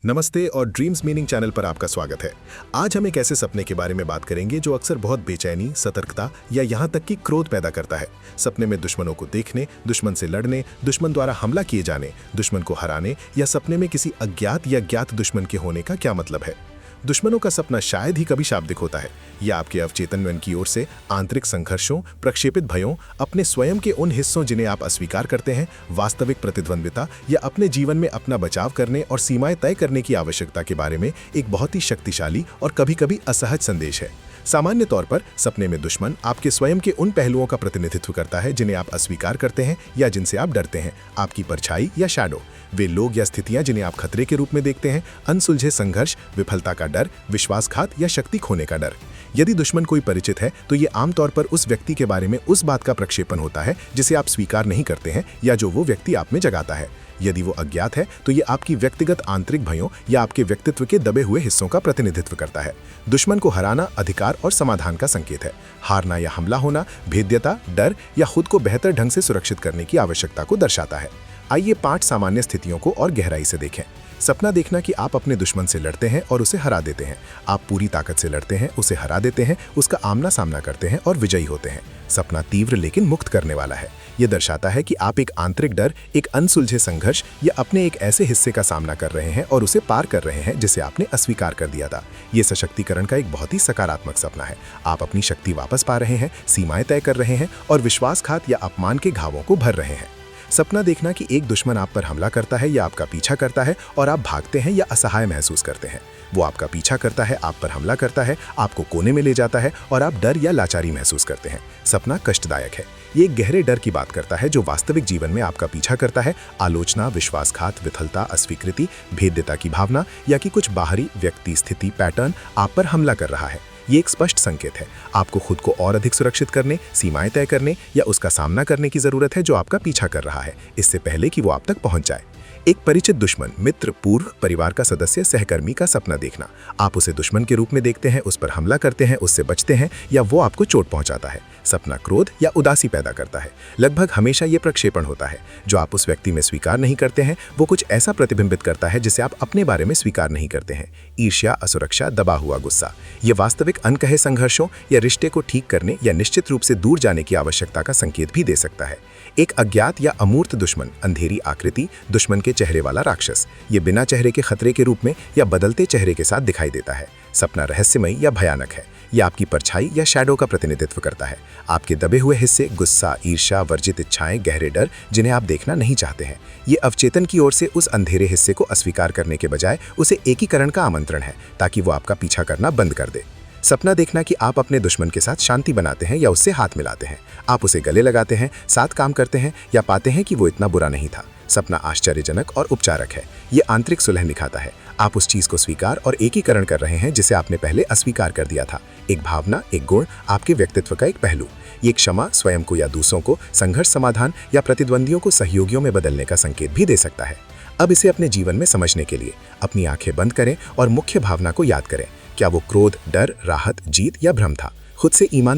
नमस्ते और dreams meaning channel पर आपका स्वागत है। आज हम एक ऐसे सपने के बारे में बात करेंगे जो अक्सर बहुत बेचैनी, सतर्कता या यहाँ तक कि क्रोध पैदा करता है। सपने में दुश्मनों को देखने, दुश्मन से लड़ने, दुश्मन द्वारा हमला किए जाने, दुश्मन को हराने या सपने में किसी अज्ञात या ज्ञात दुश्मन के होने का क्या मतलब है। दुश्मनों का सपना शायद ही कभी शाब्दिक होता है या आपके अवचेतन मन की ओर से आंतरिक संघर्षों, प्रक्षेपित भयों, अपने स्वयं के उन हिस्सों जिन्हें आप अस्वीकार करते हैं, वास्तविक प्रतिद्वंद्विता या अपने जीवन में अपना बचाव करने और सीमाएं तय करने की आवश्यकता के बारे में एक बहुत ही शक्तिशाली और कभी-कभी असहज संदेश है। सामान्य तौर पर सपने में दुश्मन आपके स्वयं के उन पहलुओं का प्रतिनिधित्व करता है जिन्हें आप अस्वीकार करते हैं या जिनसे आप डरते हैं, आपकी परछाई या शैडो। वे लोग या स्थितियां जिन्हें आप खतरे के रूप में देखते हैं, अनसुलझे संघर्ष, विफलता का डर, विश्वासघात या शक्ति खोने का डर। यदि दुश्मन कोई परिचित है तो ये आमतौर पर उस व्यक्ति के बारे में उस बात का प्रक्षेपण होता है जिसे आप स्वीकार नहीं करते हैं या जो वो व्यक्ति आप में जगाता है। यदि वो अज्ञात है तो ये आपकी व्यक्तिगत आंतरिक भयों या आपके व्यक्तित्व के दबे हुए हिस्सों का प्रतिनिधित्व करता है। दुश्मन को हराना अधिकार और समाधान का संकेत है। हारना या हमला होना भेद्यता, डर या खुद को बेहतर ढंग से सुरक्षित करने की आवश्यकता को दर्शाता है। आइए 5 सामान्य स्थितियों को और गहराई से देखें। सपना देखना कि आप अपने दुश्मन से लड़ते हैं और उसे हरा देते हैं। आप पूरी ताकत से लड़ते हैं, उसे हरा देते हैं, उसका आमना सामना करते हैं और विजयी होते हैं। सपना तीव्र लेकिन मुक्त करने वाला है। यह दर्शाता है कि आप एक आंतरिक डर, एक अनसुलझे संघर्ष या अपने एक ऐसे हिस्से का सामना कर रहे हैं और उसे पार कर रहे हैं जिसे आपने अस्वीकार कर दिया था। यह सशक्तिकरण का एक बहुत ही सकारात्मक सपना है। आप अपनी शक्ति वापस पा रहे हैं, सीमाएं तय कर रहे हैं और विश्वासघात या अपमान के घावों को भर रहे हैं। सपना देखना कि एक दुश्मन आप पर हमला करता है या आपका पीछा करता है और आप भागते हैं या असहाय महसूस करते हैं। वो आपका पीछा करता है, आप पर हमला करता है, आपको कोने में ले जाता है और आप डर या लाचारी महसूस करते हैं। सपना कष्टदायक है। ये एक गहरे डर की बात करता है जो वास्तविक जीवन में आपका पीछा करता है। आलोचना, विश्वासघात, विफलता, अस्वीकृति, भेद्यता की भावना या कि कुछ बाहरी व्यक्ति, स्थिति, पैटर्न आप पर हमला कर रहा है। ये एक स्पष्ट संकेत है। आपको खुद को और अधिक सुरक्षित करने, सीमाएं तय करने या उसका सामना करने की जरूरत है जो आपका पीछा कर रहा है, इससे पहले कि वो आप तक पहुंच जाए। एक परिचित दुश्मन, मित्र, पूर्व परिवार का सदस्य, सहकर्मी का सपना देखना। आप उसे दुश्मन के रूप में देखते हैं, उस पर हमला करते हैं, उससे बचते हैं या वो आपको चोट पहुंचाता है। सपना क्रोध या उदासी पैदा करता है। लगभग हमेशा ये प्रक्षेपण होता है। जो आप उस व्यक्ति में स्वीकार नहीं करते हैं वो कुछ ऐसा प्रतिबिंबित करता है जिसे आप अपने बारे में स्वीकार नहीं करते हैं। ईर्ष्या, असुरक्षा, दबा हुआ गुस्सा। ये वास्तविक अनकहे संघर्षों या रिश्ते को ठीक करने या निश्चित रूप से दूर जाने की आवश्यकता का संकेत भी दे सकता है। एक अज्ञात या अमूर्त दुश्मन, अंधेरी आकृति, दुश्मन के चेहरे वाला राक्षस। ये बिना चेहरे के खतरे के रूप में या बदलते चेहरे के साथ दिखाई देता है। सपना रहस्यमय या भयानक है। यह आपकी परछाई या शैडो का प्रतिनिधित्व करता है। आपके दबे हुए हिस्से, गुस्सा, ईर्ष्या, वर्जित इच्छाएं, गहरे डर जिन्हें आप देखना नहीं चाहते हैं। ये अवचेतन की ओर से उस अंधेरे हिस्से को अस्वीकार करने के बजाय उसे एकीकरण का आमंत्रण है ताकि वो आपका पीछा करना बंद कर दे। सपना देखना कि आप अपने दुश्मन के साथ शांति बनाते हैं या उससे हाथ मिलाते हैं। आप उसे गले लगाते हैं, साथ काम करते हैं या पाते हैं कि वो इतना बुरा नहीं था। सपना आश्चर्यजनक और उपचारक है। ये आंतरिक सुलह दिखाता है। आप उस चीज को स्वीकार और एकीकरण कर रहे हैं जिसे आपने पहले अस्वीकार कर दिया था। एक भावना, एक गुण, आपके व्यक्तित्व का एक पहलू। ये क्षमा, स्वयं को या दूसरों को, संघर्ष समाधान या प्रतिद्वंदियों को सहयोगियों में बदलने का संकेत भी दे सकता है। अब इसे अपने जीवन में समझने के लिए अपनी आंखें बंद करें और मुख्य भावना को याद करें। क्या वो क्रोध, डर, राहत, जीत या भ्रम था? खुद से ईमानदार